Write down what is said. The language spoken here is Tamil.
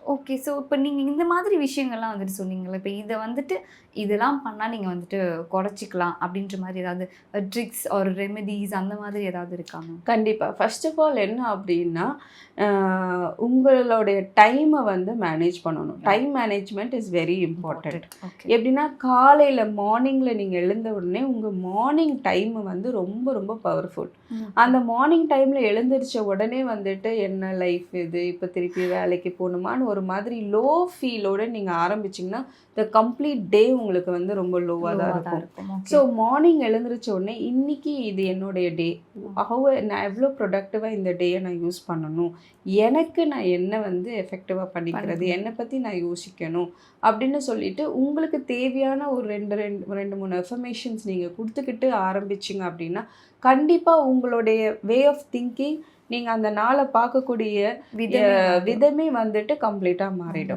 ஓகே. ஸோ இப்ப நீங்க இந்த மாதிரி விஷயங்கள்லாம் வந்துட்டு சொன்னீங்கல்ல. இப்ப இத வந்துட்டு இதெல்லாம் பண்ணா நீங்க வந்துட்டு குறைச்சிக்கலாம் அப்படின்ற மாரி ஏதாவது ட்ரிக்ஸ் ஆர் ரெமெடிஸ் அந்த மாதிரி ஏதாவது இருக்கா மேம்? கண்டிப்பா. ஃபர்ஸ்ட் ஆஃப் ஆல் என்ன அப்டின்னா, அ உங்களுடைய டைம வந்து மேனேஜ் பண்ணணும். Time management is very important. Okay. எப்படின்னா, காலையில மார்னிங்ல நீங்க எழுந்த உடனே உங்க மார்னிங் டைம் வந்து ரொம்ப ரொம்ப பவர்ஃபுல். அந்த மார்னிங் டைம்ல எழுந்திரிச்ச உடனே வந்துட்டு என்ன லைஃப் இது? இப்ப திருப்பி வேலைக்கு போணுமான்னு ஒரு மாதிரி லோ ஃபீலோட நீங்க ஆரம்பிச்சீங்கன்னா, த கம்ப்ளீட் டே உங்களுக்கு வந்து ரொம்ப லோவா தான் இருக்கும். ஓகே. ஸோ மார்னிங் எழுந்திரிச்ச உடனே இன்னைக்கு இது என்னுடைய டே. நான் எவ்வளோ ப்ரொடக்டிவாக இந்த டேயை நான் யூஸ் பண்ணணும், எனக்கு நான் என்ன வந்து எஃபெக்டிவாக பண்ணிக்கிறது, என்னை பற்றி நான் யோசிக்கணும் அப்படின்னு சொல்லிட்டு உங்களுக்கு தேவையான ஒரு ரெண்டு மூணு எஃபர்மேஷன்ஸ் நீங்கள் கொடுத்துக்கிட்டு ஆரம்பிச்சிங்க அப்படின்னா கண்டிப்பாக உங்களுடைய வே ஆஃப் திங்கிங் நீங்கள் அந்த நாளை பார்க்கக்கூடிய விதமே வந்துட்டு கம்ப்ளீட்டாக மாறிடும்.